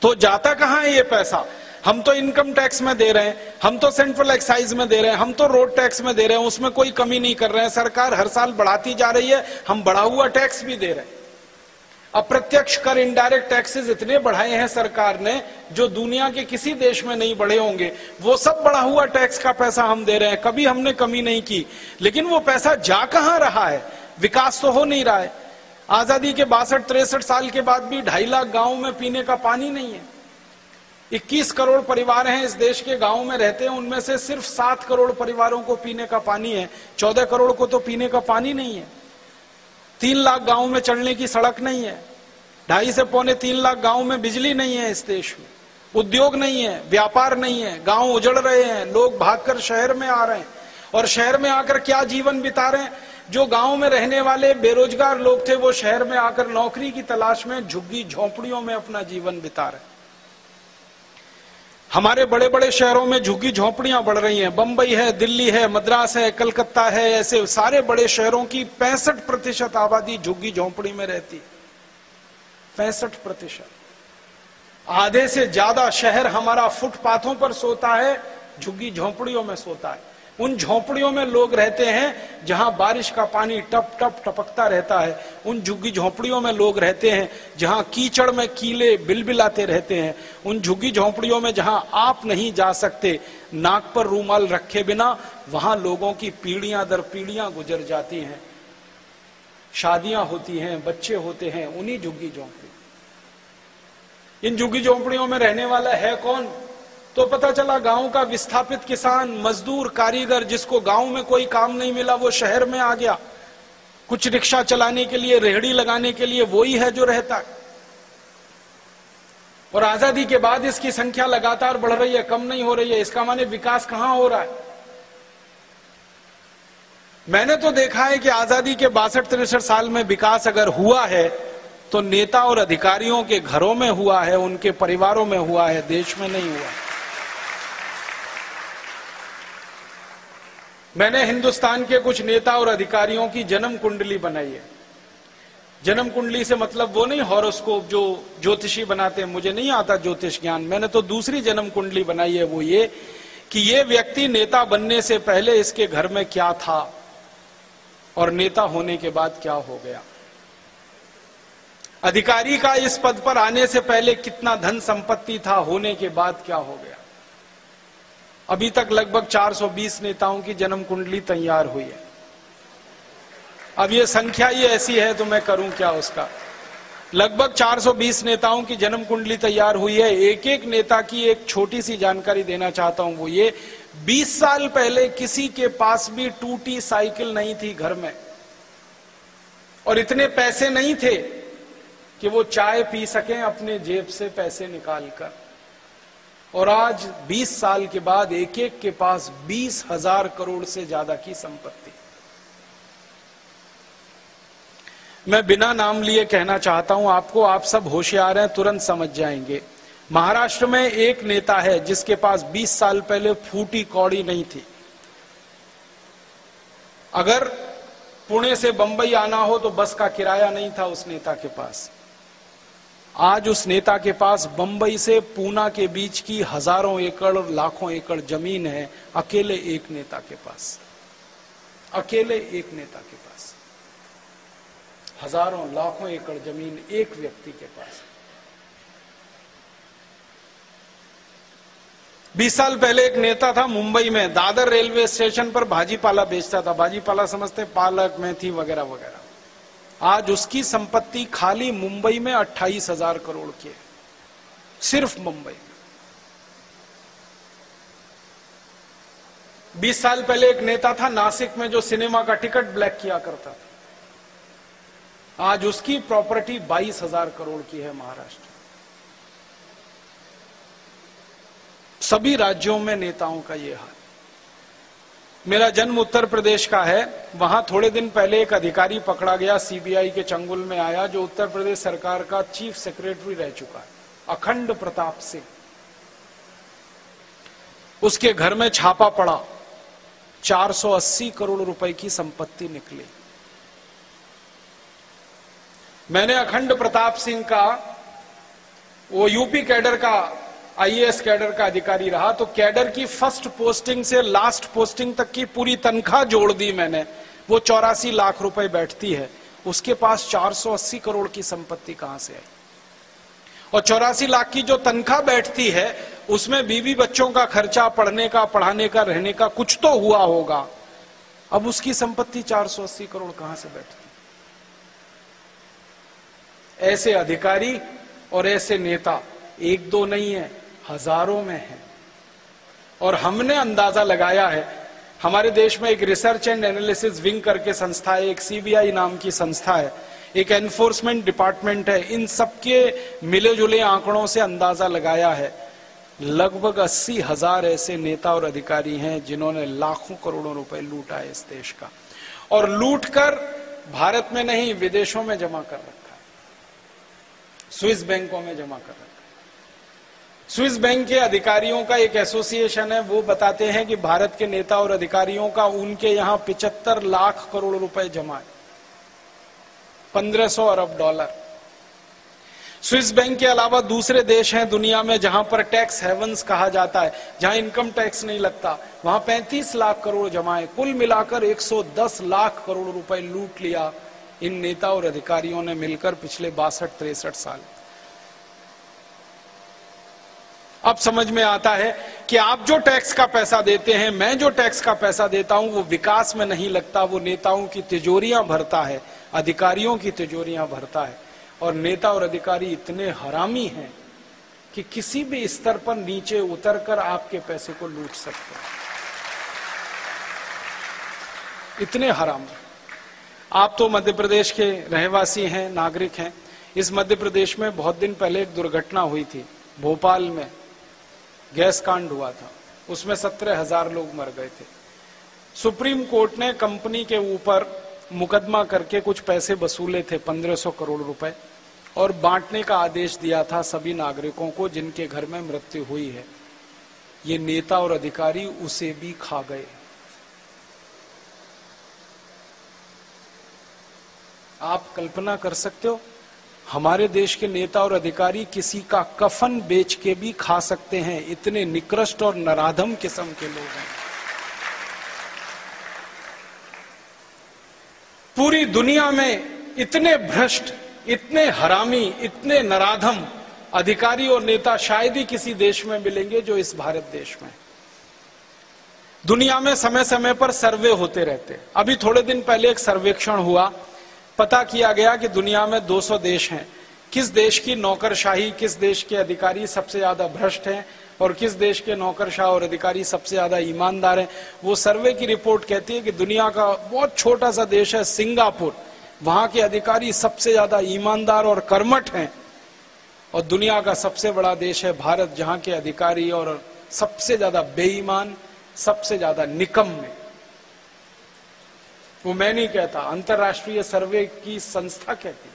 तो जाता कहां है ये पैसा? हम तो इनकम टैक्स में दे रहे हैं, हम तो सेंट्रल एक्साइज में दे रहे हैं, हम तो रोड टैक्स में दे रहे हैं, उसमें कोई कमी नहीं कर रहे हैं। सरकार हर साल बढ़ाती जा रही है, हम बढ़ा हुआ टैक्स भी दे रहे हैं। अप्रत्यक्ष कर, इनडायरेक्ट टैक्सेस इतने बढ़ाए हैं सरकार ने जो दुनिया के किसी देश में नहीं बढ़े होंगे। वो सब बढ़ा हुआ टैक्स का पैसा हम दे रहे हैं, कभी हमने कमी नहीं की। लेकिन वो पैसा जा कहां रहा है? विकास तो हो नहीं रहा है। आजादी के 62-63 साल के बाद भी 2.5 लाख गांव में पीने का पानी नहीं है। 21 करोड़ परिवार हैं इस देश के, गांव में रहते हैं, उनमें से सिर्फ 7 करोड़ परिवारों को पीने का पानी है। 14 करोड़ को तो पीने का पानी नहीं है। 3 लाख गांव में चलने की सड़क नहीं है। 2.5 से पौने 3 लाख गांव में बिजली नहीं है इस देश में। उद्योग नहीं है, व्यापार नहीं है, गांव उजड़ रहे हैं, लोग भागकर शहर में आ रहे हैं। और शहर में आकर क्या जीवन बिता रहे हैं? जो गांव में रहने वाले बेरोजगार लोग थे वो शहर में आकर नौकरी की तलाश में झुग्गी झोंपड़ियों में अपना जीवन बिता रहे हैं। हमारे बड़े बड़े शहरों में झुग्गी झोंपड़ियां बढ़ रही हैं। बंबई है, दिल्ली है, मद्रास है, कलकत्ता है, ऐसे सारे बड़े शहरों की 65% आबादी झुग्गी झोंपड़ी में रहती है। 65%। आधे से ज्यादा शहर हमारा फुटपाथों पर सोता है, झुग्गी झोंपड़ियों में सोता है। उन झोंपड़ियों में लोग रहते हैं जहां बारिश का पानी टप टप टपकता रहता है। उन झुग्गी झोंपड़ियों में लोग रहते हैं जहां कीचड़ में कीले बिलबिलाते रहते हैं। उन झुग्गी झोंपड़ियों में जहां आप नहीं जा सकते नाक पर रूमाल रखे बिना, वहां लोगों की पीढ़ियां दर पीढ़ियां गुजर जाती हैं। शादियां होती हैं, बच्चे होते हैं उन्हीं झुग्गी झोंपड़ी। इन झुग्गी झोंपड़ियों में रहने वाला है कौन? तो पता चला गांव का विस्थापित किसान, मजदूर, कारीगर, जिसको गांव में कोई काम नहीं मिला वो शहर में आ गया। कुछ रिक्शा चलाने के लिए, रेहड़ी लगाने के लिए वही है जो रहता है। और आजादी के बाद इसकी संख्या लगातार बढ़ रही है, कम नहीं हो रही है। इसका माने विकास कहां हो रहा है? मैंने तो देखा है कि आजादी के 62-63 साल में विकास अगर हुआ है तो नेता और अधिकारियों के घरों में हुआ है, उनके परिवारों में हुआ है, देश में नहीं हुआ। मैंने हिंदुस्तान के कुछ नेता और अधिकारियों की जन्म कुंडली बनाई है। जन्म कुंडली से मतलब वो नहीं हॉरोस्कोप जो ज्योतिषी बनाते हैं, मुझे नहीं आता ज्योतिष ज्ञान। मैंने तो दूसरी जन्म कुंडली बनाई है, वो ये कि ये व्यक्ति नेता बनने से पहले इसके घर में क्या था और नेता होने के बाद क्या हो गया। अधिकारी का इस पद पर आने से पहले कितना धन संपत्ति था, होने के बाद क्या हो गया। अभी तक लगभग 420 नेताओं की जन्म कुंडली तैयार हुई है। अब ये संख्या ही ऐसी है तो मैं करूं क्या उसका। लगभग 420 नेताओं की जन्म कुंडली तैयार हुई है। एक एक नेता की एक छोटी सी जानकारी देना चाहता हूं, वो ये 20 साल पहले किसी के पास भी टूटी साइकिल नहीं थी घर में, और इतने पैसे नहीं थे कि वो चाय पी सकें अपने जेब से पैसे निकालकर। और आज 20 साल के बाद एक एक के पास 20,000 करोड़ से ज्यादा की संपत्ति। मैं बिना नाम लिए कहना चाहता हूं आपको, आप सब होशियार हैं, तुरंत समझ जाएंगे। महाराष्ट्र में एक नेता है जिसके पास 20 साल पहले फूटी कौड़ी नहीं थी। अगर पुणे से बंबई आना हो तो बस का किराया नहीं था उस नेता के पास। आज उस नेता के पास बंबई से पूना के बीच की हजारों एकड़ और लाखों एकड़ जमीन है, अकेले एक नेता के पास। अकेले एक नेता के पास हजारों लाखों एकड़ जमीन एक व्यक्ति के पास। 20 साल पहले एक नेता था मुंबई में, दादर रेलवे स्टेशन पर भाजीपाला बेचता था। भाजीपाला समझते पालक, मेथी वगैरह वगैरह। आज उसकी संपत्ति खाली मुंबई में 28,000 करोड़ की है, सिर्फ मुंबई में। 20 साल पहले एक नेता था नासिक में जो सिनेमा का टिकट ब्लैक किया करता था। आज उसकी प्रॉपर्टी 22,000 करोड़ की है महाराष्ट्र। सभी राज्यों में नेताओं का यह हाल। मेरा जन्म उत्तर प्रदेश का है। वहां थोड़े दिन पहले एक अधिकारी पकड़ा गया, सीबीआई के चंगुल में आया, जो उत्तर प्रदेश सरकार का चीफ सेक्रेटरी रह चुका है, अखंड प्रताप सिंह। उसके घर में छापा पड़ा, 480 करोड़ रुपए की संपत्ति निकली। मैंने अखंड प्रताप सिंह का वो यूपी कैडर का आईएएस कैडर का अधिकारी रहा, तो कैडर की फर्स्ट पोस्टिंग से लास्ट पोस्टिंग तक की पूरी तनख्वाह जोड़ दी मैंने, वो 84 लाख रुपए बैठती है। उसके पास 480 करोड़ की संपत्ति कहां से आई? और 84 लाख की जो तनख्वाह बैठती है उसमें बीवी बच्चों का खर्चा, पढ़ने का, पढ़ाने का, रहने का कुछ तो हुआ होगा। अब उसकी संपत्ति 480 करोड़ कहां से बैठती? ऐसे अधिकारी और ऐसे नेता एक दो नहीं है, हजारों में है। और हमने अंदाजा लगाया है, हमारे देश में एक रिसर्च एंड एनालिसिस विंग करके संस्था है, एक सीबीआई नाम की संस्था है, एक एनफोर्समेंट डिपार्टमेंट है, इन सबके मिले जुले आंकड़ों से अंदाजा लगाया है लगभग 80,000 ऐसे नेता और अधिकारी हैं जिन्होंने लाखों करोड़ों रुपए लूटा है इस देश का, और लूट कर भारत में नहीं विदेशों में जमा कर रखा है, स्विस बैंकों में जमा कर रखा है। स्विस बैंक के अधिकारियों का एक एसोसिएशन है, वो बताते हैं कि भारत के नेता और अधिकारियों का उनके यहां 75 लाख करोड़ रुपए जमा है, 1500 अरब डॉलर। स्विस बैंक के अलावा दूसरे देश हैं दुनिया में जहां पर टैक्स हेवंस कहा जाता है, जहां इनकम टैक्स नहीं लगता, वहां 35 लाख करोड़ जमा है। कुल मिलाकर 110 लाख करोड़ रुपए लूट लिया इन नेता और अधिकारियों ने मिलकर पिछले 62-63 साल। अब समझ में आता है कि आप जो टैक्स का पैसा देते हैं, मैं जो टैक्स का पैसा देता हूं, वो विकास में नहीं लगता, वो नेताओं की तिजोरियां भरता है, अधिकारियों की तिजोरियां भरता है। और नेता और अधिकारी इतने हरामी हैं कि किसी भी स्तर पर नीचे उतरकर आपके पैसे को लूट सकते हैं, इतने हरामी। आप तो मध्य प्रदेश के रहवासी हैं, नागरिक हैं। इस मध्य प्रदेश में बहुत दिन पहले एक दुर्घटना हुई थी, भोपाल में गैस कांड हुआ था, उसमें 17,000 लोग मर गए थे। सुप्रीम कोर्ट ने कंपनी के ऊपर मुकदमा करके कुछ पैसे वसूले थे, 1500 करोड़ रुपए, और बांटने का आदेश दिया था सभी नागरिकों को जिनके घर में मृत्यु हुई है। ये नेता और अधिकारी उसे भी खा गए। आप कल्पना कर सकते हो, हमारे देश के नेता और अधिकारी किसी का कफन बेच के भी खा सकते हैं, इतने निकृष्ट और नराधम किस्म के लोग हैं। पूरी दुनिया में इतने भ्रष्ट, इतने हरामी, इतने नराधम अधिकारी और नेता शायद ही किसी देश में मिलेंगे जो इस भारत देश में। दुनिया में समय समय पर सर्वे होते रहते हैं। अभी थोड़े दिन पहले एक सर्वेक्षण हुआ, पता किया गया कि दुनिया में 200 देश हैं, किस देश की नौकरशाही, किस देश के अधिकारी सबसे ज्यादा भ्रष्ट हैं और किस देश के नौकरशाह और अधिकारी सबसे ज्यादा ईमानदार हैं। वो सर्वे की रिपोर्ट कहती है कि दुनिया का बहुत छोटा सा देश है सिंगापुर, वहां के अधिकारी सबसे ज्यादा ईमानदार और कर्मठ हैं, और दुनिया का सबसे बड़ा देश है भारत, जहां के अधिकारी और सबसे ज्यादा बेईमान, सबसे ज्यादा निकम्मे। वो मैं नहीं कहता, अंतरराष्ट्रीय सर्वे की संस्था कहती है।